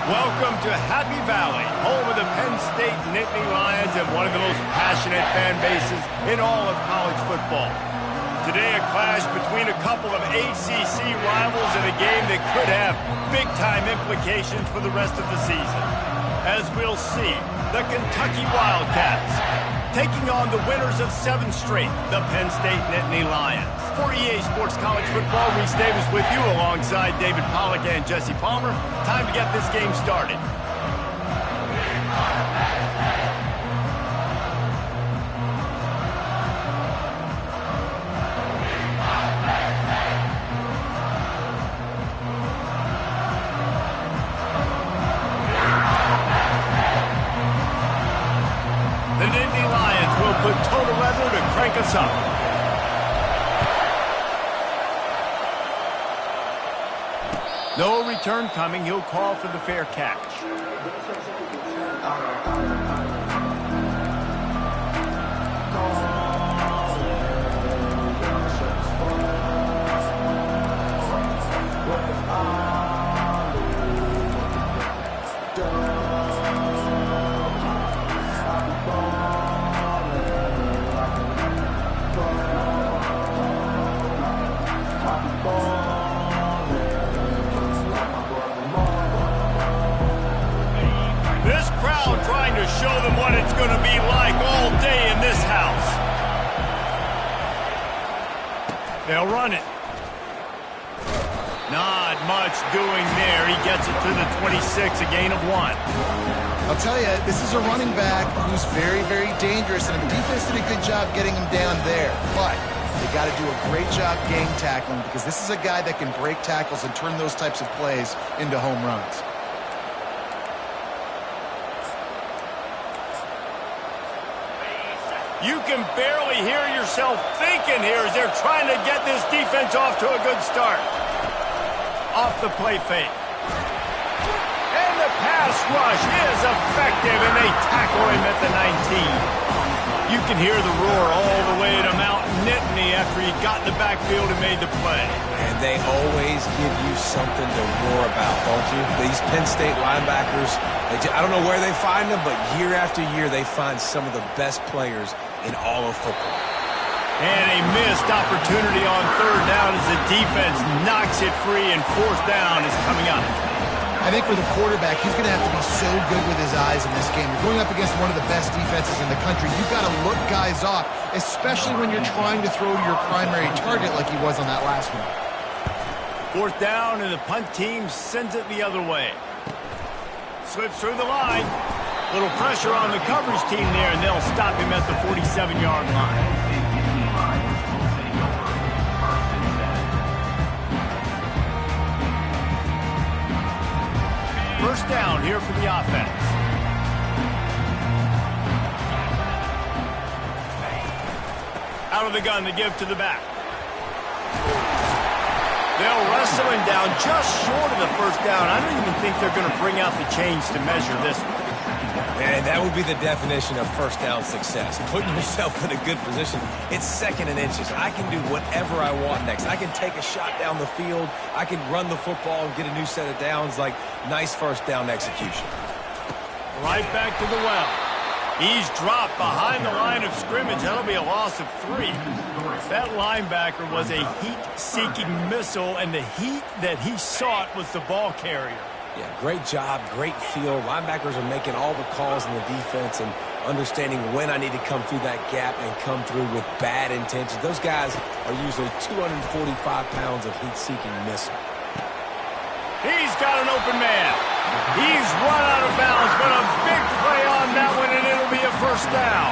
Welcome to Happy Valley, home of the Penn State Nittany Lions and one of the most passionate fan bases in all of college football. Today, a clash between a couple of ACC rivals in a game that could have big-time implications for the rest of the season. As we'll see, the Kentucky Wildcats taking on the winners of 7 straight, the Penn State Nittany Lions. For EA Sports College Football, Reese Davis with you alongside David Pollack and Jesse Palmer. Time to get this game started. The Nittany Lions will put total leather to crank us up. No return coming. He'll call for the fair catch. Show them what it's going to be like all day in this house. They'll run it. Not much doing there. He gets it to the 26, a gain of 1. I'll tell you, this is a running back who's very, very dangerous, and the defense did a good job getting him down there. But they got to do a great job gang tackling because this is a guy that can break tackles and turn those types of plays into home runs. You can barely hear yourself thinking here as they're trying to get this defense off to a good start. Off the play fake. And the pass rush is effective, and they tackle him at the 19. You can hear the roar all the way to Mount Nittany after he got in the backfield and made the play. And they always give you something to roar about, don't you? These Penn State linebackers, I don't know where they find them, but year after year they find some of the best players in all of football. And a missed opportunity on 3rd down as the defense knocks it free, and 4th down is coming up. I think for the quarterback, he's going to have to be so good with his eyes in this game. You're going up against one of the best defenses in the country. You've got to look guys off, especially when you're trying to throw to your primary target like he was on that last one. 4th down, and the punt team sends it the other way. Slips through the line. Little pressure on the coverage team there, and they'll stop him at the 47-yard line. First down here for the offense. Out of the gun to give to the back. They'll wrestle him down just short of the 1st down. I don't even think they're going to bring out the chains to measure this one. And that would be the definition of 1st down success. Putting yourself in a good position. It's 2nd and inches. I can do whatever I want next. I can take a shot down the field. I can run the football and get a new set of downs. Like, nice 1st down execution. Right back to the well. He's dropped behind the line of scrimmage. That'll be a loss of 3. That linebacker was a heat-seeking missile, and the heat that he sought was the ball carrier. Yeah, great job, great feel. Linebackers are making all the calls in the defense and understanding when I need to come through that gap and come through with bad intentions. Those guys are usually 245 pounds of heat-seeking missile. He's got an open man. He's run out of bounds, but a big play on that one, and it'll be a 1st down.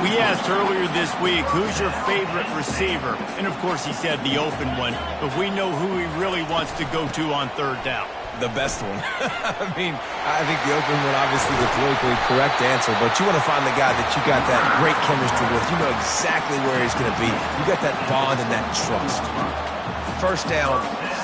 We asked earlier this week, who's your favorite receiver? And, of course, he said the open one, but we know who he really wants to go to on 3rd down. The best one. I mean, I think the open one, obviously the politically correct answer, but you want to find the guy that you got that great chemistry with. You know exactly where he's going to be. You got that bond and that trust. 1st down,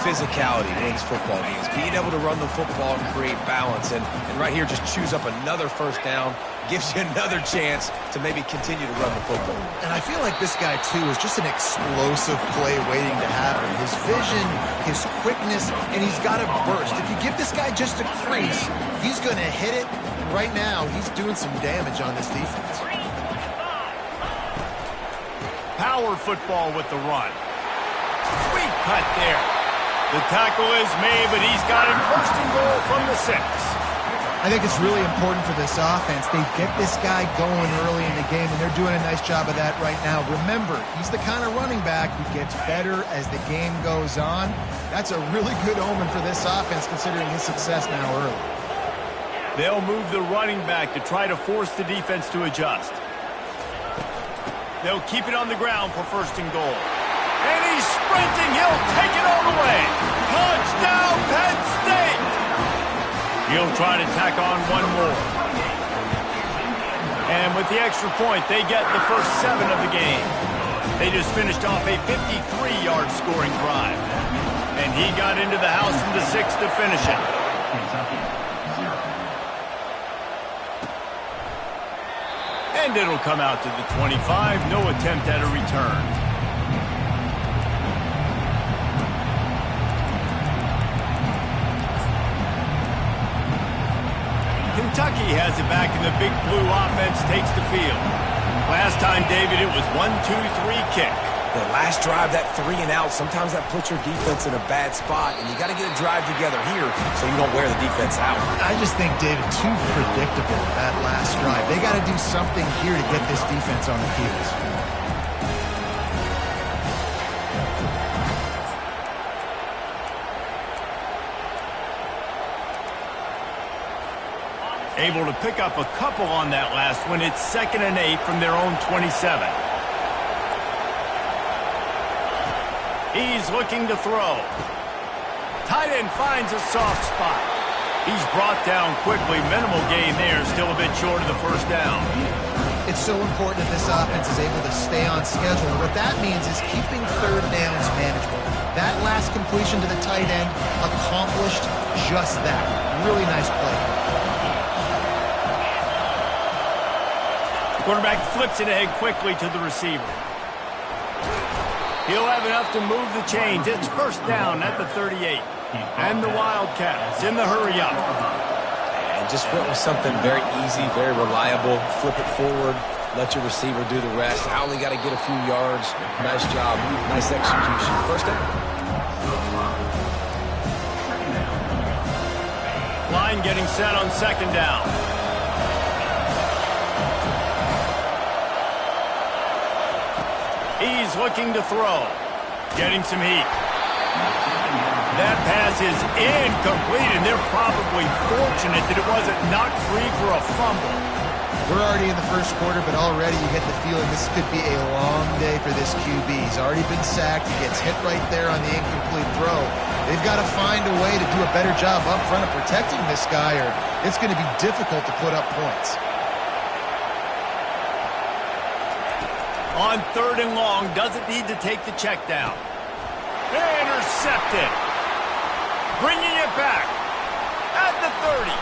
physicality wins football games. Being able to run the football and create balance. And right here, just choose up another first down. Gives you another chance to maybe continue to run the football. And I feel like this guy, too, is just an explosive play waiting to happen. His vision, his quickness, and he's got a burst. If you give this guy just a crease, he's going to hit it. And right now, he's doing some damage on this defense. Power football with the run. Sweet cut there. The tackle is made, but he's got him first and goal from the 6. I think it's really important for this offense. They get this guy going early in the game, and they're doing a nice job of that right now. Remember, he's the kind of running back who gets better as the game goes on. That's a really good omen for this offense, considering his success now early. They'll move the running back to try to force the defense to adjust. They'll keep it on the ground for first and goal. And he's sprinting. He'll take it all the way. Touchdown, Penn State! He'll try to tack on one more. And with the extra point, they get the first 7 of the game. They just finished off a 53-yard scoring drive. And he got into the house from the 6 to finish it. And it'll come out to the 25. No attempt at a return. Kentucky has it back, and the big blue offense takes the field. Last time, David, it was 1-2-3 kick. The last drive, that 3 and out, sometimes that puts your defense in a bad spot, and you got to get a drive together here so you don't wear the defense out. I just think, David, too predictable, that last drive. They got to do something here to get this defense on the heels. Able to pick up a couple on that last one. It's 2nd and 8 from their own 27. He's looking to throw. Tight end finds a soft spot. He's brought down quickly. Minimal gain there. Still a bit short of the first down. It's so important that this offense is able to stay on schedule. And what that means is keeping third downs manageable. That last completion to the tight end accomplished just that. Really nice play. Quarterback flips it ahead quickly to the receiver. He'll have enough to move the chains. It's first down at the 38. And the Wildcats in the hurry-up. And just went with something very easy, very reliable. Flip it forward. Let your receiver do the rest. Howley got to get a few yards. Nice job. Nice execution. First down. Line getting set on 2nd down. He's looking to throw. Getting some heat. That pass is incomplete, and they're probably fortunate that it wasn't knocked free for a fumble. We're already in the first quarter, but already you get the feeling this could be a long day for this QB. He's already been sacked. He gets hit right there on the incomplete throw. They've got to find a way to do a better job up front of protecting this guy, or it's going to be difficult to put up points. On 3rd and long, doesn't need to take the check down. Intercepted. Bringing it back at the 30.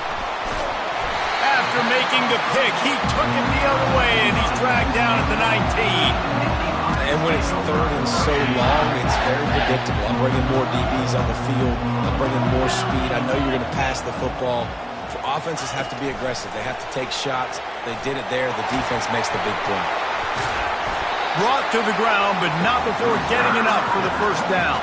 After making the pick, he took it the other way, and he's dragged down at the 19. And when it's 3rd and so long, it's very predictable. I'm bringing more DBs on the field. I'm bringing more speed. I know you're going to pass the football. Offenses have to be aggressive. They have to take shots. They did it there. The defense makes the big play. Brought to the ground, but not before getting enough for the first down.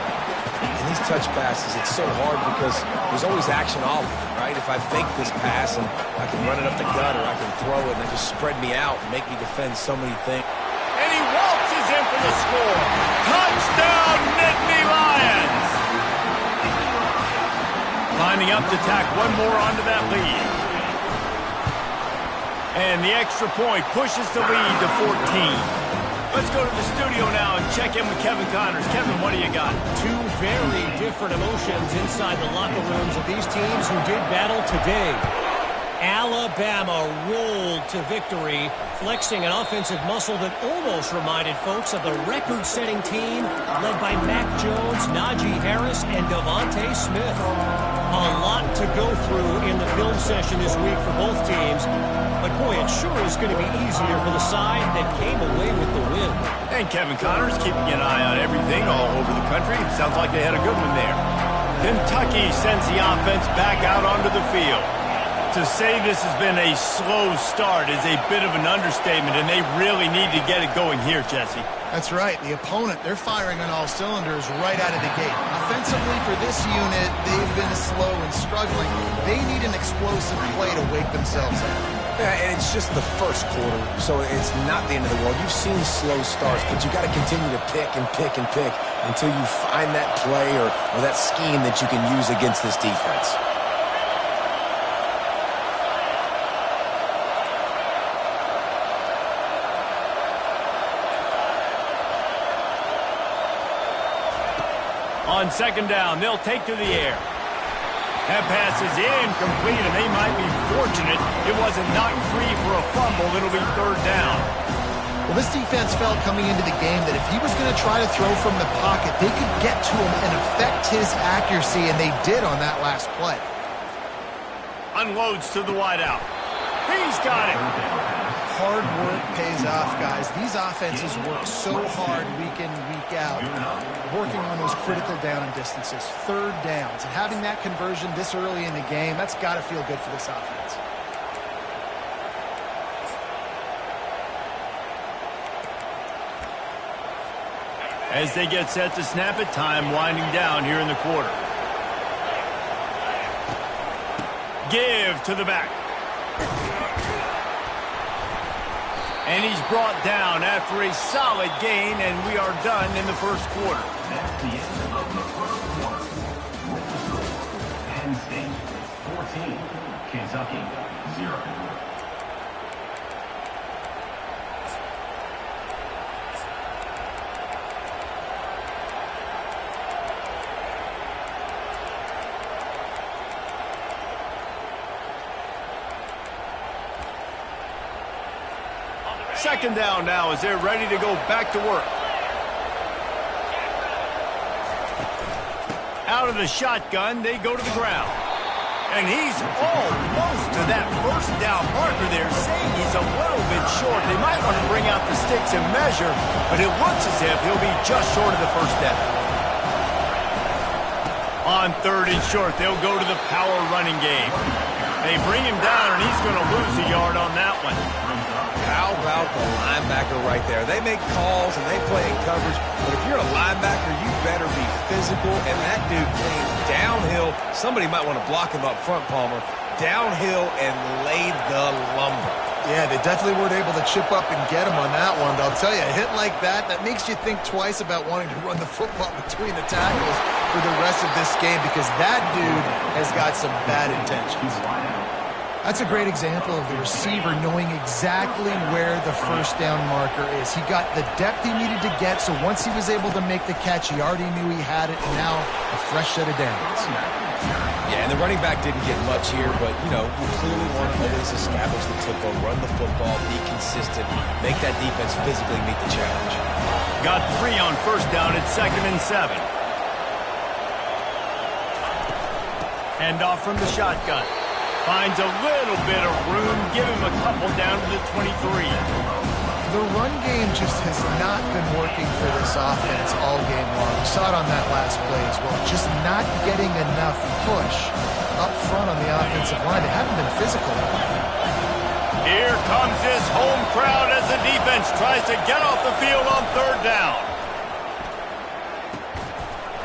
In these touch passes, it's so hard because there's always action all of it, right? If I fake this pass and I can run it up the gut or I can throw it and then just spread me out and make me defend so many things. And he waltzes in for the score. Touchdown, Nittany Lions! Lining up to tack one more onto that lead. And the extra point pushes the lead to 14. Let's go to the studio now and check in with Kevin Connors. Kevin, what do you got? Two very different emotions inside the locker rooms of these teams who did battle today. Alabama rolled to victory, flexing an offensive muscle that almost reminded folks of the record-setting team led by Mac Jones, Najee Harris, and Devontae Smith. A lot to go through in the film session this week for both teams, but boy, it sure is going to be easier for the side that came away with the win. And Kevin Connors keeping an eye on everything all over the country. Sounds like they had a good one there. Kentucky sends the offense back out onto the field. To say this has been a slow start is a bit of an understatement, and they really need to get it going here, Jesse. That's right. The opponent, they're firing on all cylinders right out of the gate. Offensively, for this unit, they've been slow and struggling. They need an explosive play to wake themselves up. Yeah, and it's just the first quarter, so it's not the end of the world. You've seen slow starts, but you got to continue to pick and pick and pick until you find that play or that scheme that you can use against this defense. On second down, they'll take to the air. That pass is incomplete, and they might be fortunate it wasn't knocked free for a fumble. It'll be third down. Well, this defense felt coming into the game that if he was going to try to throw from the pocket, they could get to him and affect his accuracy, and they did on that last play. Unloads to the wideout. He's got it. Hard work pays off, guys. These offenses work so hard week in, week out, working on those critical down and distances, third downs, and having that conversion this early in the game, that's got to feel good for this offense. As they get set to snap it, time winding down here in the quarter. Give to the back. And he's brought down after a solid gain, and we are done in the first quarter. That's the end of the first quarter. Penn State 14, Kentucky 0. Second down now as they're ready to go back to work. Out of the shotgun, they go to the ground. And he's almost to that first down marker there, saying he's a little bit short. They might want to bring out the sticks and measure, but it looks as if he'll be just short of the first down. On third and short, they'll go to the power running game. They bring him down, and he's going to lose a yard on that one. How about the linebacker right there? They make calls and they play in coverage, but if you're a linebacker, you better be physical, and that dude came downhill. Somebody might want to block him up front, Palmer. Downhill and laid the lumber. Yeah, they definitely weren't able to chip up and get him on that one, but I'll tell you, a hit like that makes you think twice about wanting to run the football between the tackles for the rest of this game, because that dude has got some bad intentions. That's a great example of the receiver knowing exactly where the first down marker is. He got the depth he needed to get, so once he was able to make the catch, he already knew he had it, and now a fresh set of downs. Yeah, and the running back didn't get much here, but, you know, you clearly want to always establish the tempo, run the football, be consistent, make that defense physically meet the challenge. Got 3 on first down at 2nd and 7. Hand off from the shotgun. Finds a little bit of room. Give him a couple down to the 23. The run game just has not been working for this offense all game long. We saw it on that last play as well. Just not getting enough push up front on the offensive line. They haven't been physical. Here comes this home crowd as the defense tries to get off the field on third down.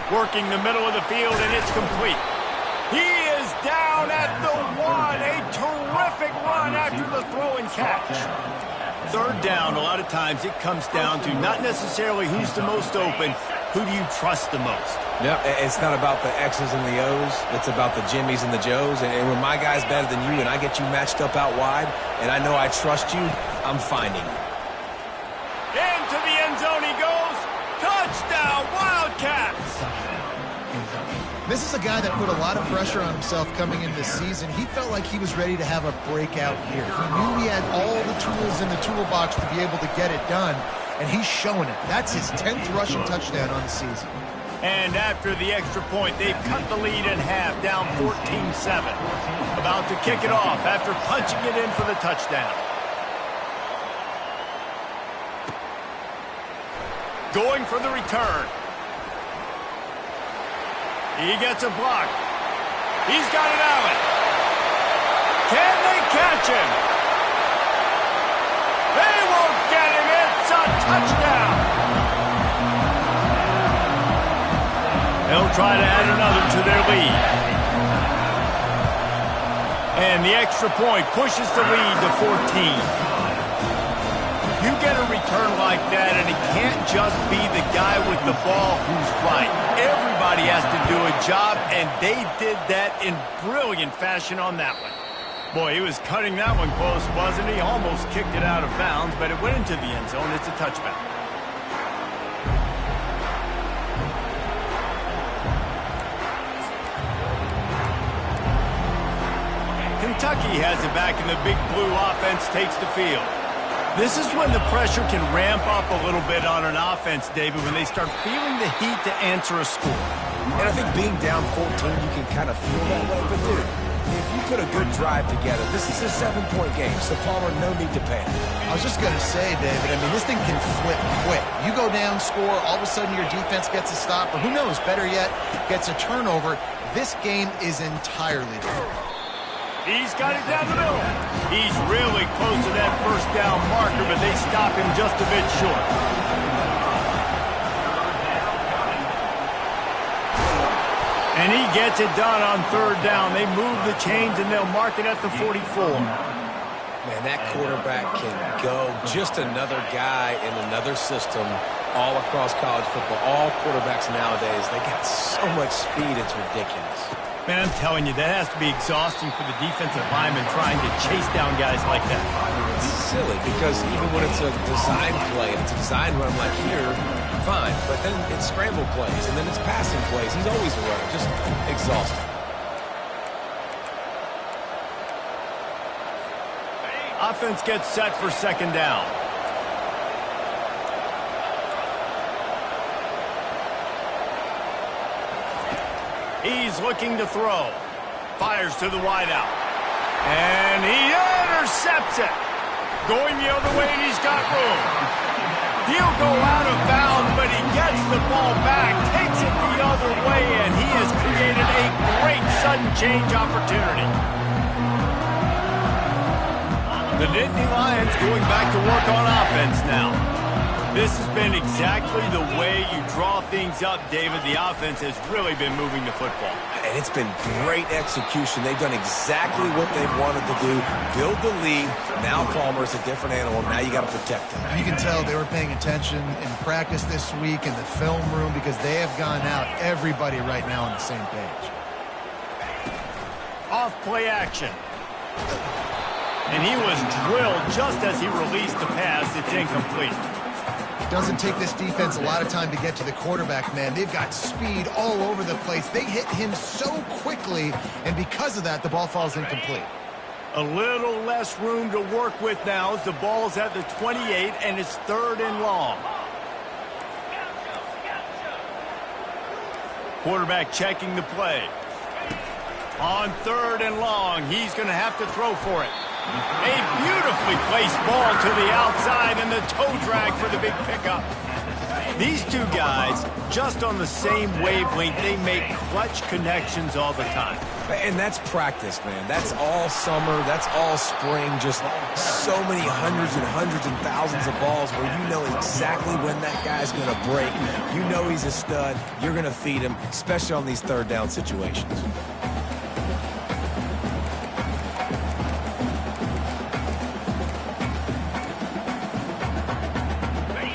Working the middle of the field, and it's complete. He is down at the 1. A terrific run after the throw and catch. Third down, a lot of times it comes down to not necessarily who's the most open, who do you trust the most? Yep, it's not about the X's and the O's. It's about the Jimmies and the Joes. And when my guy's better than you and I get you matched up out wide and I know I trust you, I'm finding you. Into the end zone he goes. Touchdown, Wildcats! This is a guy that put a lot of pressure on himself coming into this season. He felt like he was ready to have a breakout year. He knew he had all the tools in the toolbox to be able to get it done, and he's showing it. That's his 10th rushing touchdown on the season. And after the extra point, they've cut the lead in half, down 14-7. About to kick it off after punching it in for the touchdown. Going for the return. He gets a block. He's got it out. Can they catch him? They won't get him. It's a touchdown. They'll try to add another to their lead. And the extra point pushes the lead to 14. You get a return like that, and it can't just be the guy with the ball who's right. Everybody has to do a job, and they did that in brilliant fashion on that one. Boy, he was cutting that one close, wasn't he? Almost kicked it out of bounds, but it went into the end zone. It's a touchback. Kentucky has it back, and the big blue offense takes the field. This is when the pressure can ramp up a little bit on an offense, David, when they start feeling the heat to answer a score. And I think being down 14, you can kind of feel that way. But, dude, if you put a good drive together, this is a 7-point game, so Palmer, no need to panic. I was just going to say, David, I mean, this thing can flip quick. You go down, score, all of a sudden your defense gets a stop, or who knows, better yet, gets a turnover. This game is entirely different. He's got it down the middle. He's really close to that first down marker, but they stop him just a bit short. And he gets it done on third down. They move the chains, and they'll mark it at the 44. Man, that quarterback can go. Just another guy in another system all across college football. All quarterbacks nowadays, they got so much speed, it's ridiculous. Man, I'm telling you, that has to be exhausting for the defensive lineman trying to chase down guys like that. It's silly because even when it's a design play, and it's a design run like here, fine. But then it's scramble plays, and then it's passing plays. He's always a runner. Just exhausting. Offense gets set for second down. He's looking to throw. Fires to the wideout. And he intercepts it. Going the other way, and he's got room. He'll go out of bounds, but he gets the ball back, takes it the other way, and he has created a great sudden change opportunity. The Nittany Lions going back to work on offense now. This has been exactly the way you draw things up, David. The offense has really been moving the football. And it's been great execution. They've done exactly what they've wanted to do. Build the lead. Now Palmer's a different animal. Now you got to protect him. You can tell they were paying attention in practice this week in the film room because they have gone out, everybody right now on the same page. Off play action. And he was drilled just as he released the pass. It's incomplete. It doesn't take this defense a lot of time to get to the quarterback, man. They've got speed all over the place. They hit him so quickly, and because of that, the ball falls incomplete. A little less room to work with now as the ball's at the 28, and it's third and long. Quarterback checking the play. On third and long, he's going to have to throw for it. A beautifully placed ball to the outside, and the toe drag for the big pickup. These two guys, just on the same wavelength, they make clutch connections all the time. And that's practice, man. That's all summer. That's all spring. Just so many hundreds and thousands of balls where you know exactly when that guy's going to break. You know he's a stud. You're going to feed him, especially on these third down situations.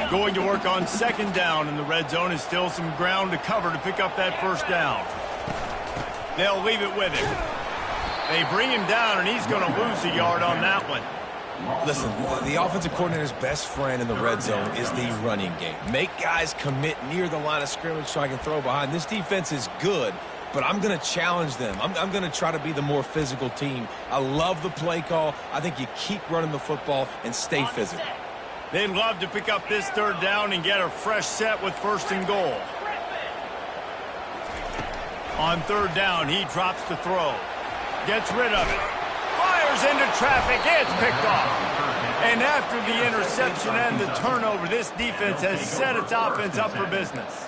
Going to work on second down in the red zone. Is still some ground to cover to pick up that first down. They'll leave it with him. They bring him down, and he's going to lose a yard on that one. Listen, the offensive coordinator's best friend in the red zone is the running game. Make guys commit near the line of scrimmage so I can throw behind. This defense is good but I'm going to challenge them. I'm going to try to be the more physical team. I love the play call. I think you keep running the football and stay physical. They'd love to pick up this third down and get a fresh set with 1st and goal. On 3rd down, he drops the throw. Gets rid of it. Fires into traffic. It's picked off. And after the interception and the turnover, this defense has set its offense up for business.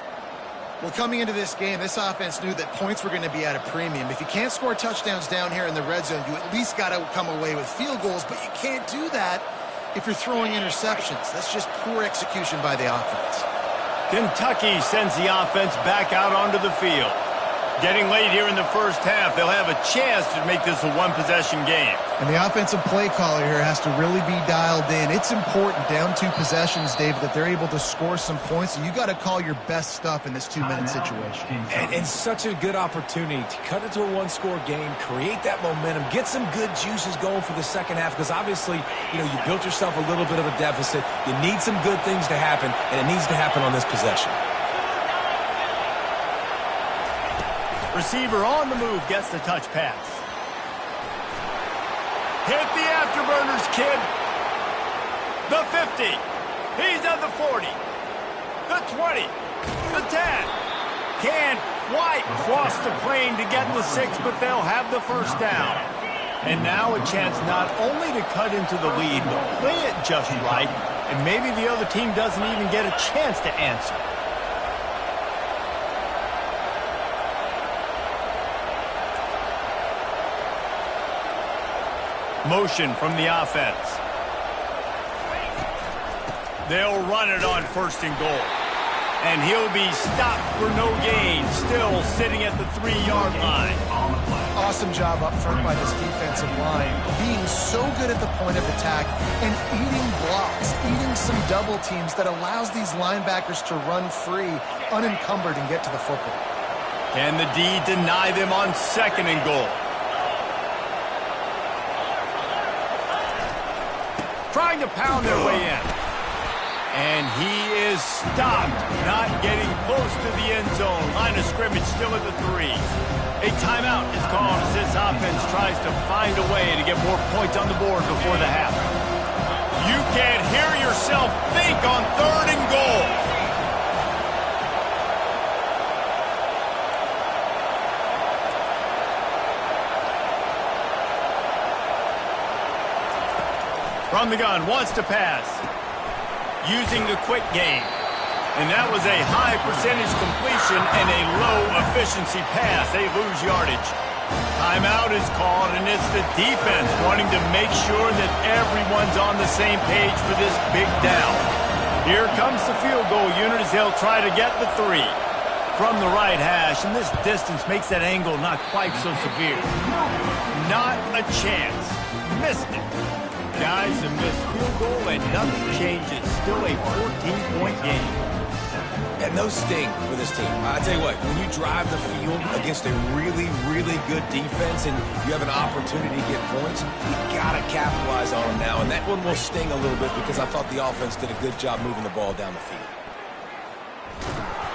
Well, coming into this game, this offense knew that points were going to be at a premium. If you can't score touchdowns down here in the red zone, you at least got to come away with field goals, but you can't do that if you're throwing interceptions. That's just poor execution by the offense. Kentucky sends the offense back out onto the field. Getting late here in the first half, they'll have a chance to make this a one-possession game. And the offensive play caller here has to really be dialed in. It's important down 2 possessions, David, that they're able to score some points. And you got to call your best stuff in this 2-minute situation. And such a good opportunity to cut it to a 1-score game, create that momentum, get some good juices going for the second half. Because obviously, you built yourself a little bit of a deficit. You need some good things to happen, and it needs to happen on this possession. Receiver on the move gets the touch pass. Hit the afterburners, kid. The 50. He's at the 40. The 20. The 10. Can't quite cross the plane to get the 6, but they'll have the 1st down. And now a chance not only to cut into the lead, but play it just right, and maybe the other team doesn't even get a chance to answer. Motion from the offense. They'll run it on 1st and goal. And he'll be stopped for no gain, still sitting at the 3-yard line. Awesome job up front by this defensive line, being so good at the point of attack and eating blocks, eating some double teams that allows these linebackers to run free, unencumbered, and get to the football. Can the D deny them on 2nd and goal? Trying to pound their way in. And he is stopped, not getting close to the end zone. Line of scrimmage still at the 3. A timeout is called as this offense tries to find a way to get more points on the board before the half. You can't hear yourself think on 3rd and goal. From the gun, wants to pass. Using the quick game. And that was a high percentage completion and a low efficiency pass. They lose yardage. Timeout is called, and it's the defense wanting to make sure that everyone's on the same page for this big down. Here comes the field goal unit as they'll try to get the 3. From the right hash, and this distance makes that angle not quite so severe. Not a chance. Missed it. Guys, a missed field goal and nothing changes. Still a 14-point game. And no sting for this team. I tell you what, when you drive the field against a really, really good defense and you have an opportunity to get points, you got to capitalize on them now. And that one will sting a little bit because I thought the offense did a good job moving the ball down the field.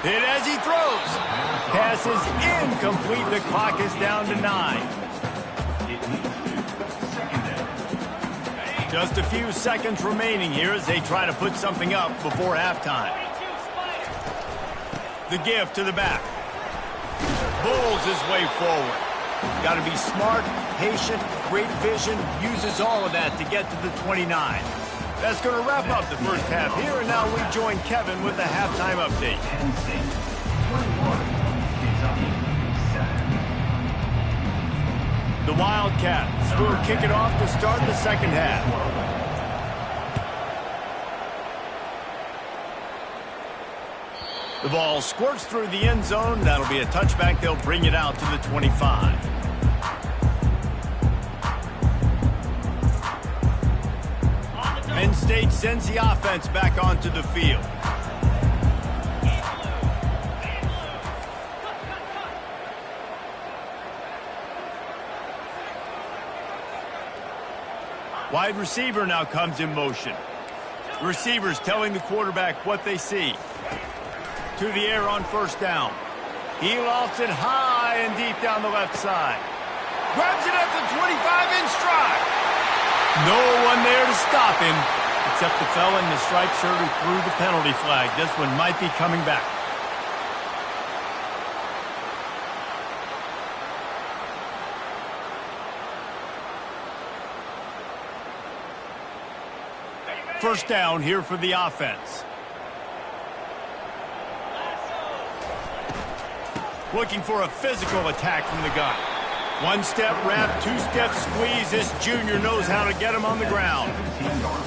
Hit as he throws. Pass is incomplete. The clock is down to 9. Just a few seconds remaining here as they try to put something up before halftime. The give to the back. Bulls his way forward. Got to be smart, patient, great vision, uses all of that to get to the 29. That's going to wrap up the first half here, and now we join Kevin with the halftime update. Penn State 21, Kentucky 7. The Wildcats will kick it off to start the second half. The ball squirts through the end zone. That'll be a touchback. They'll bring it out to the 25. Penn State sends the offense back onto the field. Wide receiver now comes in motion. The receiver's telling the quarterback what they see. To the air on 1st down. He lofts it high and deep down the left side. Grabs it at the 25-inch stride. No one there to stop him, except the fella in the striped shirt who threw the penalty flag. This one might be coming back. First down here for the offense. Looking for a physical attack from the gun. One-step wrap, two-step squeeze. This junior knows how to get him on the ground.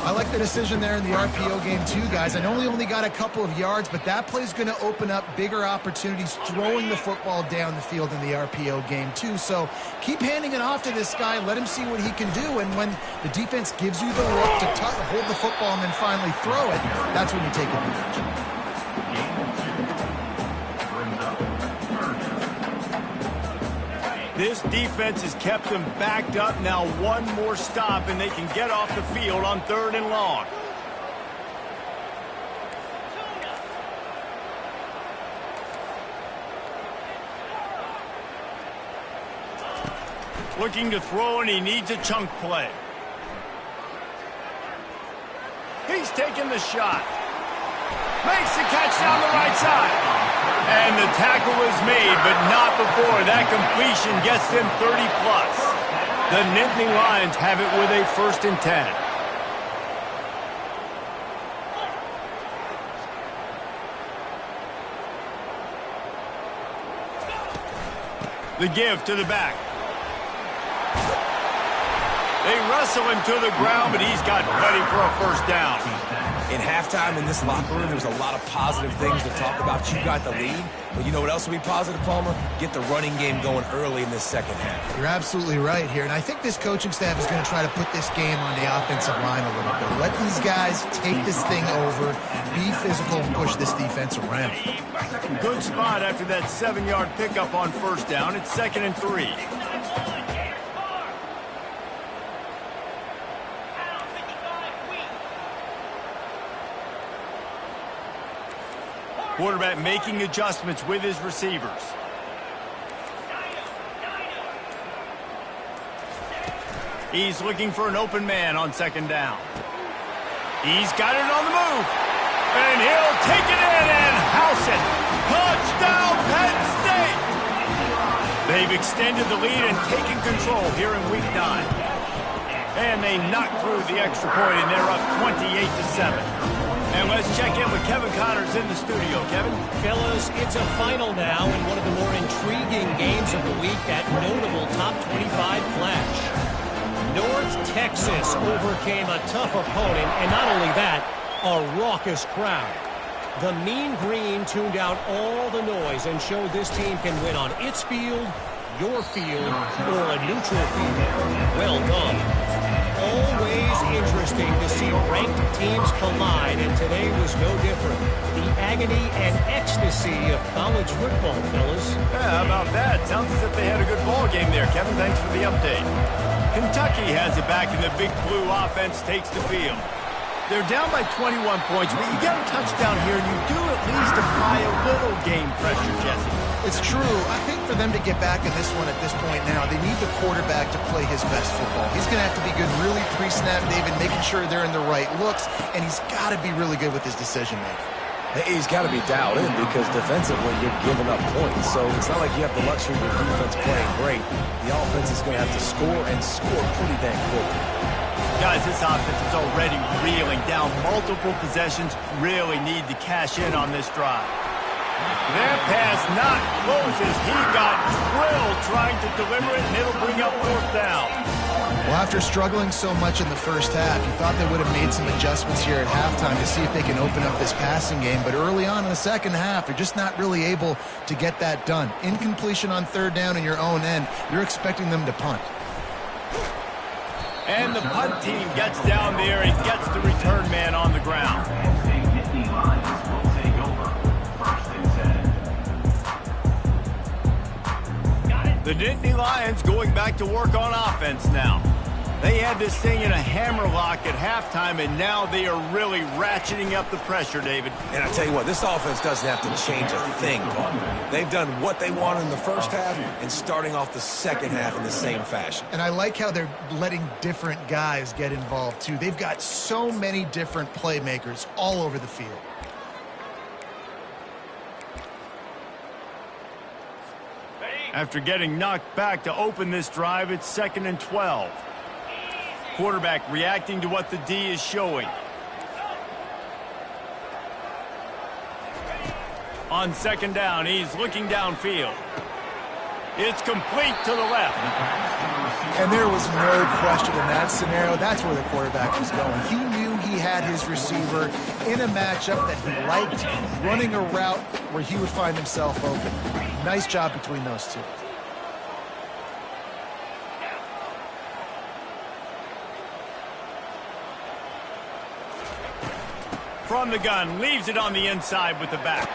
I like the decision there in the RPO game too, guys. I know he only got a couple of yards, but that play's going to open up bigger opportunities throwing the football down the field in the RPO game too. So keep handing it off to this guy. Let him see what he can do. And when the defense gives you the look to hold the football and then finally throw it, that's when you take advantage. This defense has kept them backed up. Now one more stop, and they can get off the field on 3rd and long. Looking to throw, and he needs a chunk play. He's taking the shot. Makes the catch down the right side. And the tackle is made, but not before that completion gets them 30+. The Nittany Lions have it with a 1st and 10. The give to the back. They wrestle him to the ground, but he's got plenty for a 1st down. In halftime in this locker room, there's a lot of positive things to talk about. You got the lead, but you know what else will be positive, Palmer? Get the running game going early in this 2nd half. You're absolutely right here, and I think this coaching staff is going to try to put this game on the offensive line a little bit. Let these guys take this thing over, be physical, and push this defense around. Good spot after that 7-yard pickup on 1st down. It's 2nd and 3. Quarterback making adjustments with his receivers. He's looking for an open man on 2nd down. He's got it on the move. And he'll take it in and house it. Touchdown, Penn State! They've extended the lead and taken control here in Week 9. And they knocked through the extra point, and they're up 28-7. And let's check in with Kevin Connors in the studio. Kevin? Fellas, it's a final now in one of the more intriguing games of the week, that notable top 25 clash. North Texas overcame a tough opponent, and not only that, a raucous crowd. The Mean Green tuned out all the noise and showed this team can win on its field, your field, or a neutral field. Well done. Always interesting to see ranked teams collide, and today was no different. The agony and ecstasy of college football, fellas. Yeah, how about that? Sounds as if they had a good ball game there, Kevin. Thanks for the update. Kentucky has it back, and the Big Blue offense takes the field. They're down by 21 points, but you get a touchdown here, and you do at least apply a little game pressure, Jesse. It's true. I think for them to get back in this one at this point now, they need the quarterback to play his best football. He's going to have to be good really pre-snap, David, making sure they're in the right looks, and he's got to be really good with his decision-making. He's got to be dialed in because defensively you're giving up points. So it's not like you have the luxury of your defense playing great. The offense is going to have to score and score pretty dang quickly. Guys, this offense is already reeling down multiple possessions. Really need to cash in on this drive. That pass not closes. He got drilled trying to deliver it, and it'll bring up 4th down. Well, after struggling so much in the 1st half, you thought they would have made some adjustments here at halftime to see if they can open up this passing game. But early on in the 2nd half, they're just not really able to get that done. Incompletion on 3rd down in your own end, you're expecting them to punt. And the punt team gets down there and gets the return man on the ground. The Nittany Lions going back to work on offense now. They had this thing in a hammerlock at halftime, and now they are really ratcheting up the pressure, David. And I tell you what, this offense doesn't have to change a thing, Paul. They've done what they wanted in the first half and starting off the second half in the same fashion. And I like how they're letting different guys get involved, too. They've got so many different playmakers all over the field. After getting knocked back to open this drive, it's 2nd and 12. Quarterback reacting to what the D is showing. On 2nd down, he's looking downfield. It's complete to the left. And there was no question in that scenario. That's where the quarterback was going. He knew he had his receiver in a matchup that he liked, running a route where he would find himself open. Nice job between those two. From the gun, leaves it on the inside with the back.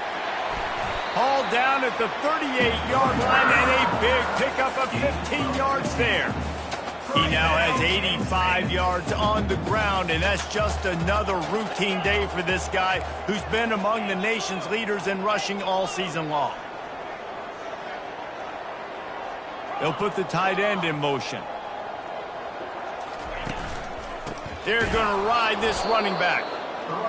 Hauled down at the 38-yard line, and a big pickup of 15 yards there. He now has 85 yards on the ground, and that's just another routine day for this guy who's been among the nation's leaders in rushing all season long. They'll put the tight end in motion. They're going to ride this running back.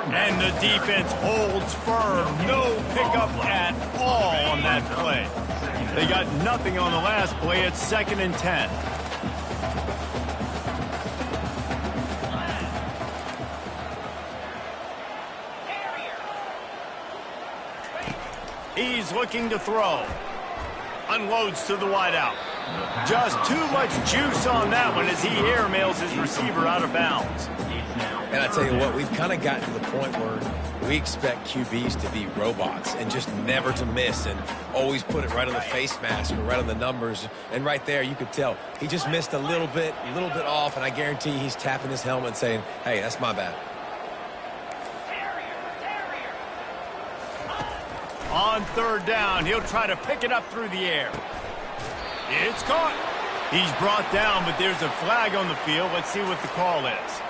And the defense holds firm. No pickup at all on that play. They got nothing on the last play. It's 2nd and 10. He's looking to throw. Unloads to the wideout. Just too much juice on that one as he airmails his receiver out of bounds. And I tell you what, we've kind of gotten to the point where we expect QBs to be robots and just never to miss and always put it right on the face mask or right on the numbers. And right there, you could tell he just missed a little bit off, and I guarantee he's tapping his helmet saying, hey, that's my bad. On 3rd down, he'll try to pick it up through the air. It's caught. He's brought down, but there's a flag on the field. Let's see what the call is.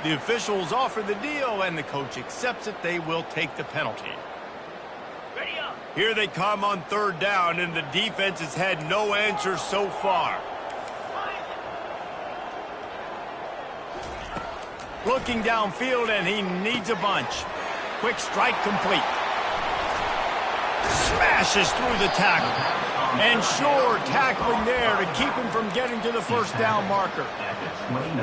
The officials offer the deal, and the coach accepts it. They will take the penalty. Here they come on 3rd down, and the defense has had no answer so far. Looking downfield, and he needs a bunch. Quick strike complete. Smashes through the tackle. And sure, tackling there to keep him from getting to the 1st down marker.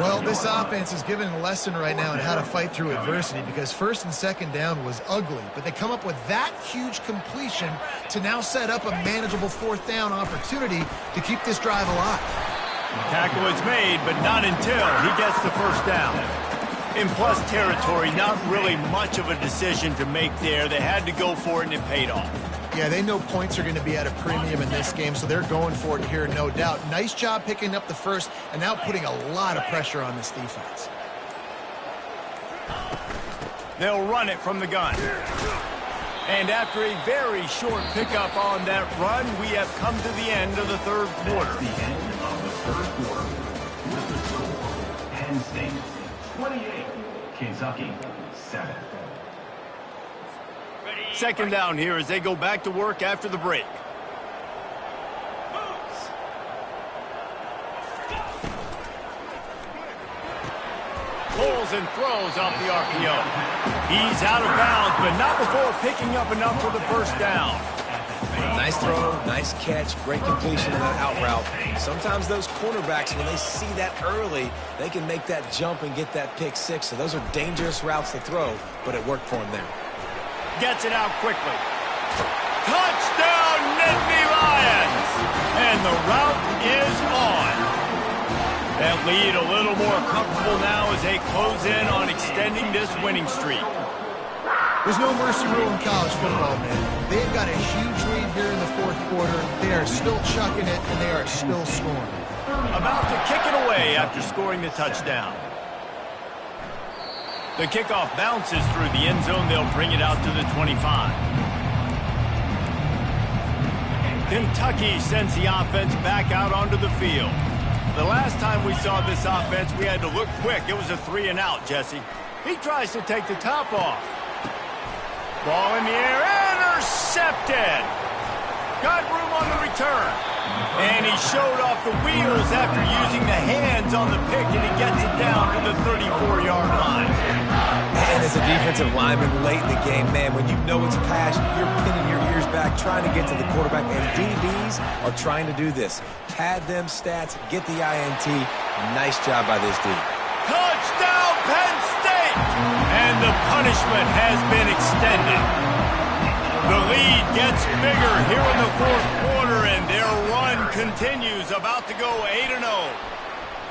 Well, this offense is given a lesson right now on how to fight through adversity because 1st and 2nd down was ugly, but they come up with that huge completion to now set up a manageable 4th down opportunity to keep this drive alive. Tackle is made, but not until he gets the 1st down. In plus territory, not really much of a decision to make there. They had to go for it, and it paid off. Yeah, they know points are going to be at a premium in this game, so they're going for it here, no doubt. Nice job picking up the 1st and now putting a lot of pressure on this defense. They'll run it from the gun. And after a very short pickup on that run, we have come to the end of the 3rd quarter. The end of the 3rd quarter. With the score, Penn State 28, Kentucky 7. 2nd down here as they go back to work after the break. Pulls and throws off the RPO. He's out of bounds, but not before picking up enough for the 1st down. Nice throw, nice catch, great completion of that out route. Sometimes those cornerbacks, when they see that early, they can make that jump and get that pick 6. So those are dangerous routes to throw, but it worked for him there. Gets it out quickly. Touchdown, Nittany Lions! And the route is on. That lead a little more comfortable now as they close in on extending this winning streak. There's no mercy rule in college football, man. They've got a huge lead here in the 4th quarter. They are still chucking it, and they are still scoring. About to kick it away after scoring the touchdown. The kickoff bounces through the end zone. They'll bring it out to the 25. Kentucky sends the offense back out onto the field. The last time we saw this offense, we had to look quick. It was a 3-and-out, Jesse. He tries to take the top off. Ball in the air, intercepted. Got room on the return. And he showed off the wheels after using the hands on the pick, and he gets it down to the 34-yard line. And as a defensive lineman late in the game, man, when you know it's pass, you're pinning your ears back, trying to get to the quarterback, and DBs are trying to do this. Pad them stats, get the INT. Nice job by this D. Touchdown, Penn State! And the punishment has been extended. The lead gets bigger here in the fourth quarter, and their run continues, about to go 8-0.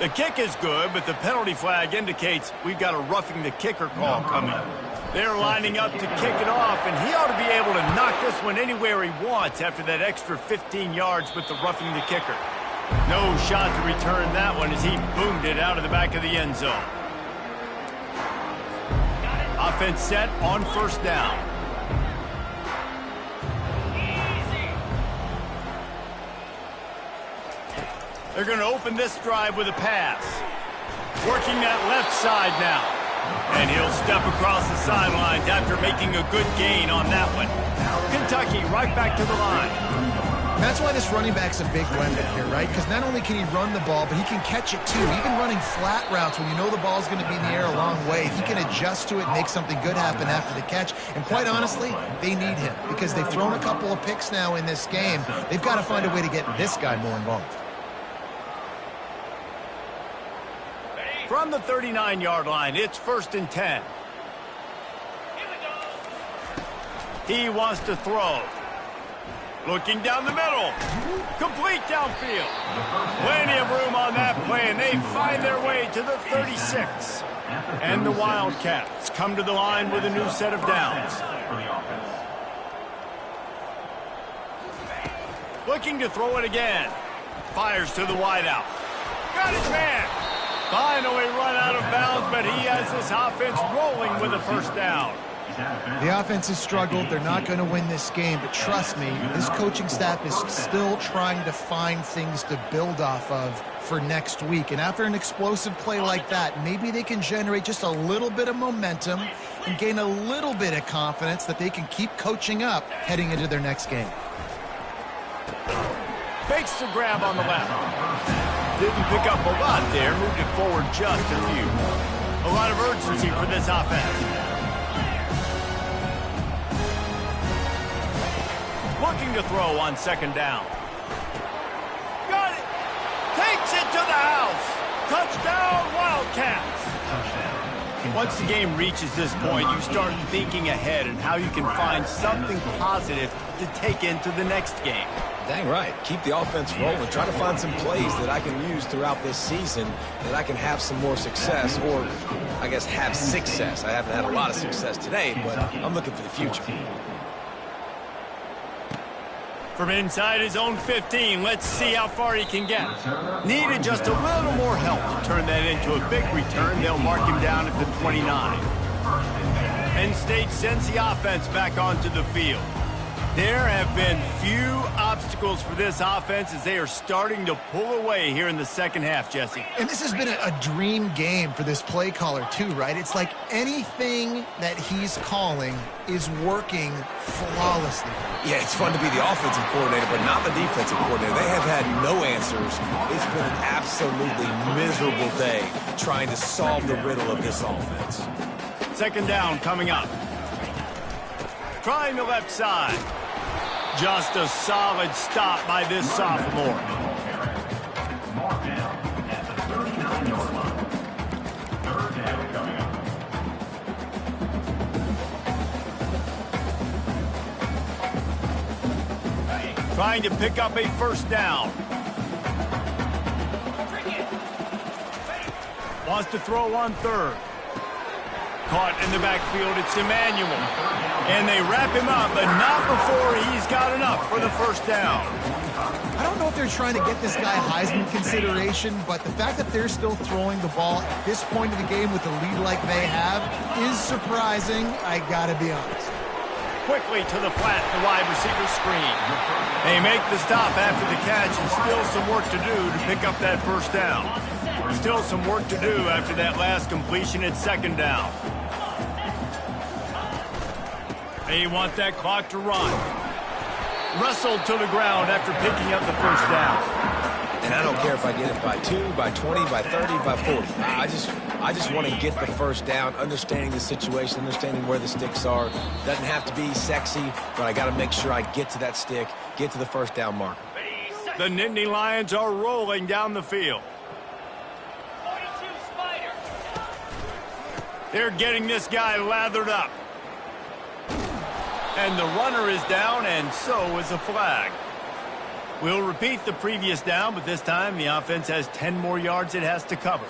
The kick is good, but the penalty flag indicates we've got a roughing the kicker call coming. They're lining up to kick it off, and he ought to be able to knock this one anywhere he wants after that extra 15 yards with the roughing the kicker. No shot to return that one as he boomed it out of the back of the end zone. Offense set on first down. They're going to open this drive with a pass. Working that left side now. And he'll step across the sidelines after making a good gain on that one. Kentucky right back to the line. And that's why this running back's a big weapon here, right? Because not only can he run the ball, but he can catch it too. Even running flat routes when you know the ball's going to be in the air a long way, he can adjust to it and make something good happen after the catch. And quite honestly, they need him because they've thrown a couple of picks now in this game. They've got to find a way to get this guy more involved. From the 39-yard line, it's 1st and 10. He wants to throw. Looking down the middle. Complete downfield. Plenty of room on that play, and they find their way to the 36. And the Wildcats come to the line with a new set of downs. Looking to throw it again. Fires to the wideout. Got his man. Finally run out of bounds, but he has this offense rolling with a first down. The offense has struggled. They're not going to win this game, but trust me, this coaching staff is still trying to find things to build off of for next week. And after an explosive play like that, maybe they can generate just a little bit of momentum and gain a little bit of confidence that they can keep coaching up heading into their next game. Fakes the grab on the left. Didn't pick up a lot there, moved it forward just a few. A lot of urgency for this offense. Looking to throw on second down. Got it! Takes it to the house! Touchdown, Wildcats! Once the game reaches this point, you start thinking ahead and how you can find something positive to take into the next game. Dang right. Keep the offense rolling. Try to find some plays that I can use throughout this season that I can have some more success, or I guess have success. I haven't had a lot of success today, but I'm looking for the future. From inside his own 15, let's see how far he can get. Needed just a little more help to turn that into a big return. They'll mark him down at the 29. Penn State sends the offense back onto the field. There have been few obstacles for this offense as they are starting to pull away here in the second half, Jesse. And this has been a dream game for this play caller too, right? It's like anything that he's calling is working flawlessly. Yeah, it's fun to be the offensive coordinator, but not the defensive coordinator. They have had no answers. It's been an absolutely miserable day trying to solve the riddle of this offense. Second down coming up. Trying the left side. Just a solid stop by this sophomore. Mark down at the 39-yard line. Third down coming up. Trying to pick up a first down. Wants to throw on third. Caught in the backfield, it's Emmanuel. And they wrap him up, but not before he's got enough for the first down. I don't know if they're trying to get this guy Heisman consideration, but the fact that they're still throwing the ball at this point of the game with the lead like they have is surprising, I gotta be honest. Quickly to the flat, the wide receiver screen. They make the stop after the catch, and still some work to do to pick up that first down. Still some work to do after that last completion at second down. They want that clock to run. Wrestled to the ground after picking up the first down. And I don't care if I get it by 2, by 20, by 30, by 40. I just want to get the first down, understanding the situation, understanding where the sticks are. Doesn't have to be sexy, but I got to make sure I get to that stick, get to the first down marker. The Nittany Lions are rolling down the field. They're getting this guy lathered up. And the runner is down, and so is a flag. We'll repeat the previous down, but this time the offense has 10 more yards it has to cover.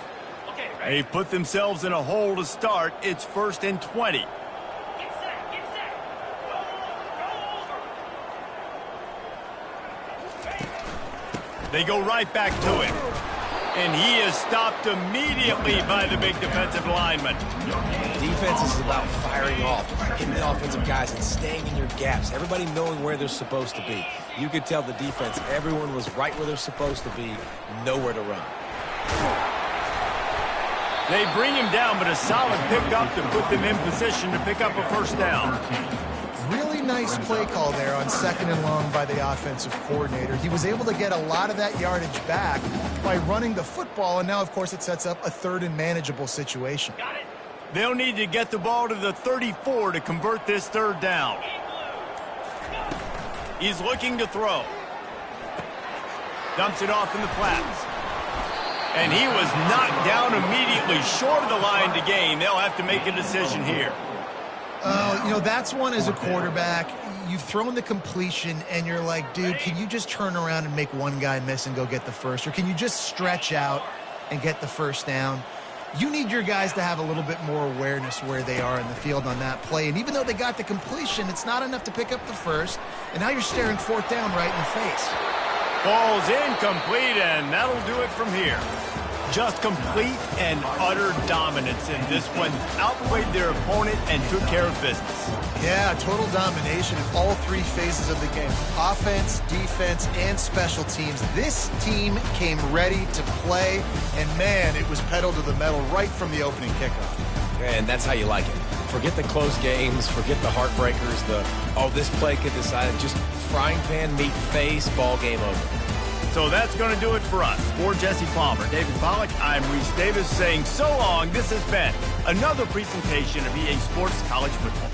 They've put themselves in a hole to start. It's 1st and 20. Get set. Go over. They go right back to him. And he is stopped immediately by the big defensive lineman. Defense is about firing off, hitting the offensive guys, and staying in your gaps. Everybody knowing where they're supposed to be. You could tell the defense, everyone was right where they're supposed to be, nowhere to run. They bring him down, but a solid pickup to put them in position to pick up a first down. Really nice play call there on 2nd and long by the offensive coordinator. He was able to get a lot of that yardage back by running the football, and now, of course, it sets up a 3rd and manageable situation. They'll need to get the ball to the 34 to convert this 3rd down. He's looking to throw. Dumps it off in the flats. And he was knocked down immediately short of the line to gain. They'll have to make a decision here. You know, that's one as a quarterback. You've thrown the completion, and you're like, dude, can you just turn around and make one guy miss and go get the first? Or can you just stretch out and get the first down? You need your guys to have a little bit more awareness where they are in the field on that play. And even though they got the completion, it's not enough to pick up the first. And now you're staring 4th down right in the face. Ball's incomplete, and that'll do it from here. Just complete and utter dominance in this one. Outplayed their opponent and took care of business. Yeah, total domination in all 3 phases of the game. Offense, defense, and special teams. This team came ready to play, and man, it was pedal to the metal right from the opening kickoff. And that's how you like it. Forget the close games, forget the heartbreakers, this play could decide it. Just frying pan, meat face, ball game over. So that's going to do it for us. For Jesse Palmer, David Pollack, I'm Reese Davis saying so long. This has been another presentation of EA Sports College Football.